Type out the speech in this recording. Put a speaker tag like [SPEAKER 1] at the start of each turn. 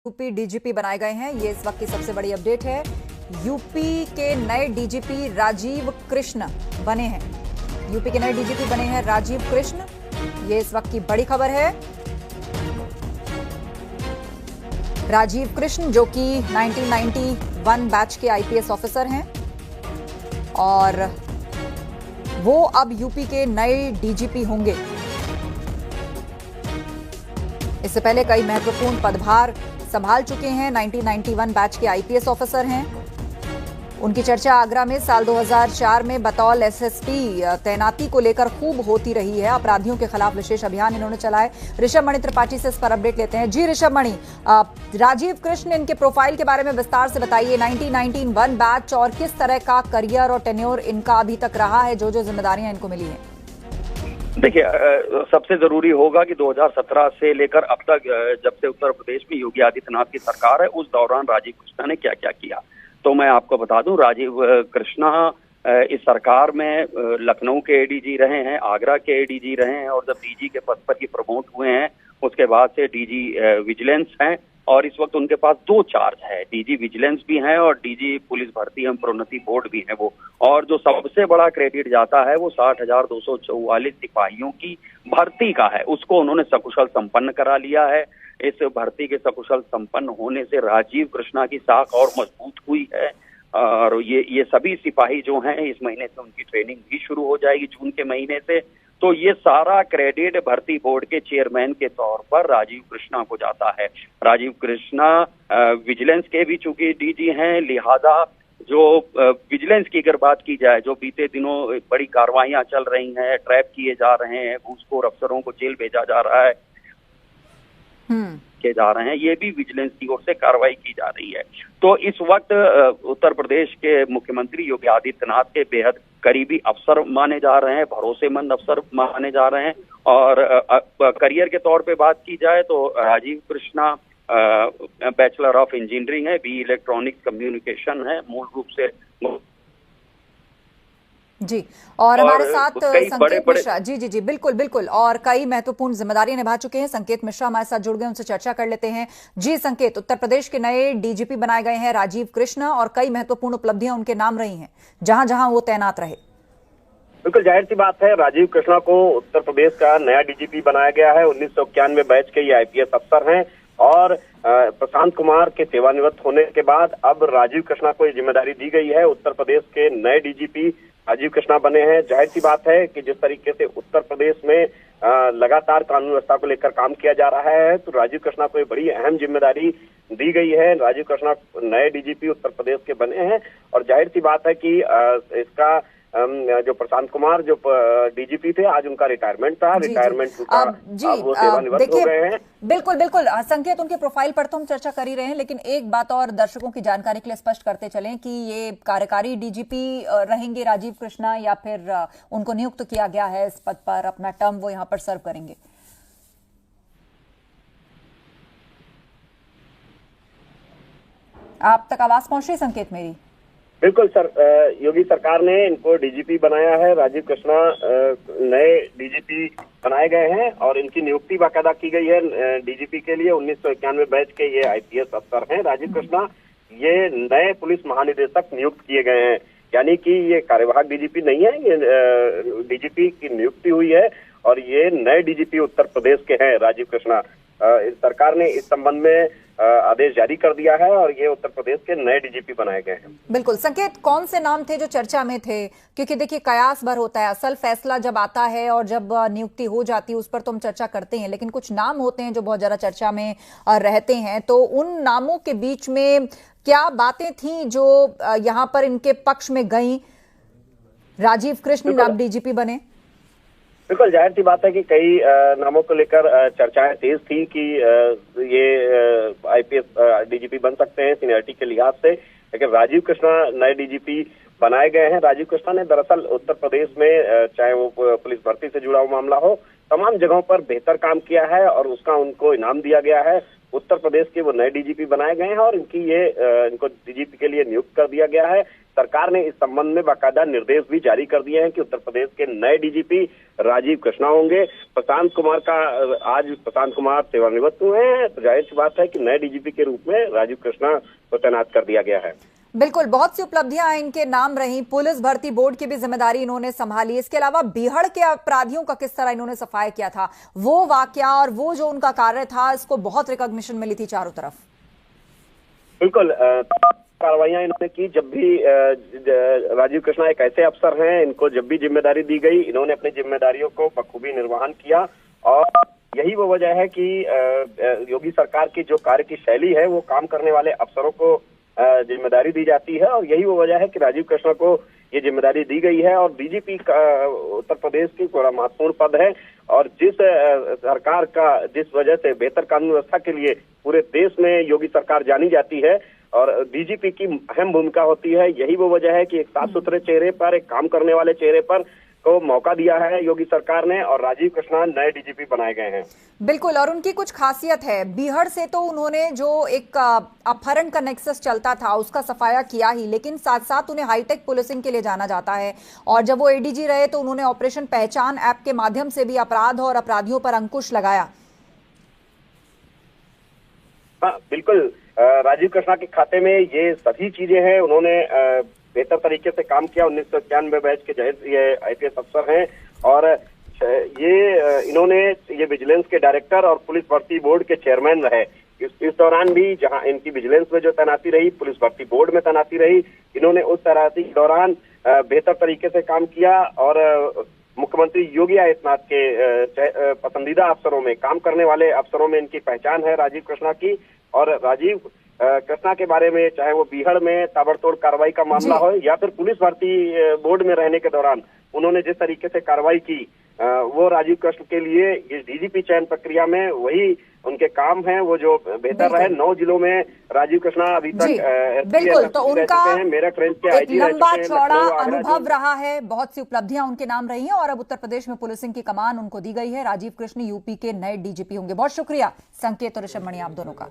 [SPEAKER 1] UP DGP बनाए गए हैं। ये इस वक्त की सबसे बड़ी अपडेट है। यूपी के नए डीजीपी राजीव कृष्ण बने हैं। यूपी के नए डीजीपी बने हैं राजीव कृष्ण। ये इस वक्त की बड़ी खबर है। राजीव कृष्ण जो कि 1991 बैच के आईपीएस ऑफिसर हैं और वो अब यूपी के नए डीजीपी होंगे। इससे पहले कई महत्वपूर्ण पदभार संभाल चुके हैं। 1991 बैच के आईपीएस ऑफिसर हैं। उनकी चर्चा आगरा में साल 2004 में बतौर एसएसपी तैनाती को लेकर खूब होती रही है। अपराधियों के खिलाफ विशेष अभियान इन्होंने चलाए। ऋषभ मणि त्रिपाठी से इस पर अपडेट लेते हैं। जी ऋषभ मणि, राजीव कृष्ण, इनके प्रोफाइल के बारे में विस्तार से बताइए। 1991 बैच और किस तरह का करियर और टेन्योर इनका अभी तक रहा है, जो जिम्मेदारियां इनको मिली हैं?
[SPEAKER 2] देखिए, सबसे जरूरी होगा कि 2017 से लेकर अब तक जब से उत्तर प्रदेश में योगी आदित्यनाथ की सरकार है, उस दौरान राजीव कृष्णा ने क्या क्या किया। तो मैं आपको बता दूं, राजीव कृष्णा इस सरकार में लखनऊ के एडीजी रहे हैं, आगरा के एडीजी रहे हैं और जब डीजी के पद पर ही प्रमोट हुए हैं उसके बाद से डीजी विजिलेंस हैं और इस वक्त उनके पास 2 चार्ज है। डीजी विजिलेंस भी हैं और डीजी पुलिस भर्ती एवं प्रोन्नति बोर्ड भी है वो। और जो सबसे बड़ा क्रेडिट जाता है वो 60,244 सिपाहियों की भर्ती का है। उसको उन्होंने सकुशल संपन्न करा लिया है। इस भर्ती के सकुशल संपन्न होने से राजीव कृष्णा की साख और मजबूत हुई है और ये सभी सिपाही जो हैं इस महीने से उनकी ट्रेनिंग भी शुरू हो जाएगी, जून के महीने से। तो ये सारा क्रेडिट भर्ती बोर्ड के चेयरमैन के तौर पर राजीव कृष्णा को जाता है। राजीव कृष्णा विजिलेंस के भी चूंकि डीजी हैं, लिहाजा जो विजिलेंस की अगर बात की जाए, जो बीते दिनों बड़ी कार्रवाइयां चल रही हैं, ट्रैप किए जा रहे हैं, घूसखोर अफसरों को जेल भेजा जा रहा है, के जा रहे हैं, ये भी विजिलेंस की ओर से कार्रवाई की जा रही है। तो इस वक्त उत्तर प्रदेश के मुख्यमंत्री योगी आदित्यनाथ के बेहद करीबी अफसर माने जा रहे हैं, भरोसेमंद अफसर माने जा रहे हैं। और करियर के तौर पे बात की जाए तो Rajiv Krishna bachelor of engineering है, बी इलेक्ट्रॉनिक्स कम्युनिकेशन है, मूल रूप से
[SPEAKER 1] जी। और हमारे साथ संकेत मिश्रा, जी बिल्कुल, और कई महत्वपूर्ण जिम्मेदारियां निभा चुके हैं। संकेत मिश्रा हमारे साथ जुड़ गए, उनसे चर्चा कर लेते हैं। जी संकेत, उत्तर प्रदेश के नए डीजीपी बनाए गए हैं राजीव कृष्ण और कई महत्वपूर्ण उपलब्धियां उनके नाम रही हैं जहां जहां वो तैनात रहे।
[SPEAKER 3] बिल्कुल जाहिर सी बात है, राजीव कृष्णा को उत्तर प्रदेश का नया डीजीपी बनाया गया है। 1991 बैच के ये आईपीएस अफसर हैं और प्रशांत कुमार के सेवानिवृत्त होने के बाद अब राजीव कृष्णा को ये जिम्मेदारी दी गई है। उत्तर प्रदेश के नए डीजीपी राजीव कृष्णा बने हैं। जाहिर सी बात है कि जिस तरीके से उत्तर प्रदेश में लगातार कानून व्यवस्था को लेकर काम किया जा रहा है, तो राजीव कृष्णा को ये बड़ी अहम जिम्मेदारी दी गई है। राजीव कृष्णा नए डीजीपी उत्तर प्रदेश के बने हैं और जाहिर सी बात है कि इसका जो प्रशांत कुमार जो डीजीपी थे, आज उनका रिटायरमेंट था। रिटायरमेंट वो सेवानिवृत्त हो गए हैं।
[SPEAKER 1] बिल्कुल संकेत, उनके प्रोफाइल पर तो हम चर्चा कर ही रहे हैं, लेकिन एक बात और दर्शकों की जानकारी के लिए स्पष्ट करते चलें कि ये कार्यकारी डीजीपी रहेंगे राजीव कृष्णा या फिर उनको नियुक्त किया गया है इस पद पर, अपना टर्म वो यहाँ पर सर्व करेंगे? आप तक आवाज पहुंच रही संकेत मेरी?
[SPEAKER 3] बिल्कुल सर, योगी सरकार ने इनको डीजीपी बनाया है। राजीव कृष्णा नए डीजीपी बनाए गए हैं और इनकी नियुक्ति बाकायदा की गई है डीजीपी के लिए। 1991 बैच के ये आईपीएस अफसर हैं। राजीव कृष्णा ये नए पुलिस महानिदेशक नियुक्त किए गए हैं, यानी कि ये कार्यवाहक डीजीपी नहीं है, ये डीजीपी की नियुक्ति हुई है और ये नए डीजीपी उत्तर प्रदेश के हैं राजीव कृष्णा। सरकार ने इस संबंध में आदेश जारी कर दिया है और ये उत्तर प्रदेश के नए डीजीपी बनाए गए हैं।
[SPEAKER 1] बिल्कुल संकेत, कौन से नाम थे जो चर्चा में थे? क्योंकि देखिए कयास भर होता है, असल फैसला जब आता है और जब नियुक्ति हो जाती है उस पर तो हम चर्चा करते हैं, लेकिन कुछ नाम होते हैं जो बहुत ज्यादा चर्चा में रहते हैं। तो उन नामों के बीच में क्या बातें थी जो यहाँ पर इनके पक्ष में गई? राजीव कृष्ण अब डीजीपी बने।
[SPEAKER 3] बिल्कुल जाहिर सी बात है कि कई नामों को लेकर चर्चाएं तेज थी कि ये आईपीएस डीजीपी बन सकते हैं सीनियरिटी के लिहाज से, लेकिन राजीव कृष्णा नए डीजीपी बनाए गए हैं। राजीव कृष्णा ने दरअसल उत्तर प्रदेश में चाहे वो पुलिस भर्ती से जुड़ा हुआ मामला हो, तमाम जगहों पर बेहतर काम किया है और उसका उनको इनाम दिया गया है। उत्तर प्रदेश के वो नए डीजीपी बनाए गए हैं और इनको डीजीपी के लिए नियुक्त कर दिया गया है। सरकार ने इस संबंध में बाकायदा निर्देश भी जारी कर दिए हैं कि उत्तर प्रदेश के नए डीजीपी राजीव कृष्णा होंगे। प्रशांत कुमार सेवानिवृत्त हुए हैं, तो जाहिर सी बात है कि नए डीजीपी के रूप में राजीव कृष्णा को तैनात कर दिया गया है।
[SPEAKER 1] बिल्कुल, बहुत सी उपलब्धियां इनके नाम रही। पुलिस भर्ती बोर्ड की भी जिम्मेदारी इन्होंने संभाली। इसके अलावा बीहड़ के अपराधियों का किस तरह इन्होंने सफाया किया था, वो वाकया और वो जो उनका कार्य था, इसको बहुत रिकॉग्निशन मिली थी चारों तरफ।
[SPEAKER 3] बिल्कुल, कार्रवाइयां इन्होंने की। जब भी राजीव कृष्णा एक ऐसे अफसर हैं, इनको जब भी जिम्मेदारी दी गई, इन्होंने अपनी जिम्मेदारियों को बखूबी निर्वहन किया और यही वो वजह है कि योगी सरकार की जो कार्य की शैली है, वो काम करने वाले अफसरों को जिम्मेदारी दी जाती है और यही वो वजह है कि राजीव कृष्णा को ये जिम्मेदारी दी गई है। और डीजीपी उत्तर प्रदेश की बड़ा महत्वपूर्ण पद है और सरकार का जिस वजह से बेहतर कानून व्यवस्था के लिए पूरे देश में योगी सरकार जानी जाती है और डीजीपी की अहम भूमिका होती है, यही वो वजह है कि एक साफ सुथरे चेहरे पर, एक काम करने वाले चेहरे पर को मौका दिया है योगी सरकार ने और राजीव कृष्णा नए डीजीपी बनाए गए हैं।
[SPEAKER 1] बिल्कुल, और उनकी कुछ खासियत है। बीहड़ से तो उन्होंने जो एक अपहरण का नेक्सस चलता था उसका सफाया किया ही, लेकिन साथ साथ उन्हें हाईटेक पुलिसिंग के लिए जाना जाता है और जब वो एडीजी रहे तो उन्होंने ऑपरेशन पहचान ऐप के माध्यम से भी अपराध और अपराधियों पर अंकुश लगाया।
[SPEAKER 3] हाँ बिल्कुल, राजीव कृष्णा के खाते में ये सभी चीजें हैं। उन्होंने बेहतर तरीके से काम किया। 1991 बैच के ये आईपीएस अफसर हैं और ये विजिलेंस के डायरेक्टर और पुलिस भर्ती बोर्ड के चेयरमैन रहे। इस दौरान भी जहां इनकी विजिलेंस में जो तैनाती रही, पुलिस भर्ती बोर्ड में तैनाती रही, इन्होंने उस तैनाती के दौरान बेहतर तरीके से काम किया और मुख्यमंत्री योगी आदित्यनाथ के पसंदीदा अफसरों में, काम करने वाले अफसरों में इनकी पहचान है राजीव कृष्णा की। और राजीव कृष्णा के बारे में, चाहे वो बीहड़ में ताबड़तोड़ कार्रवाई का मामला हो या फिर पुलिस भर्ती बोर्ड में रहने के दौरान उन्होंने जिस तरीके से कार्रवाई की, वो राजीव कृष्ण के लिए इस डीजीपी चयन प्रक्रिया में वही उनके काम हैं, वो जो बेहतर रहे। 9 जिलों में राजीव कृष्णा अभी तक
[SPEAKER 1] बिल्कुल, तो उनका
[SPEAKER 3] मेरठ रेंज के
[SPEAKER 1] एक लंबा चौड़ा अनुभव रहा है, बहुत सी उपलब्धियां उनके नाम रही हैं और अब उत्तर प्रदेश में पुलिसिंग की कमान उनको दी गई है। राजीव कृष्ण यूपी के नए डीजीपी होंगे। बहुत शुक्रिया संकेत और ऋषभ मणि आप दोनों का।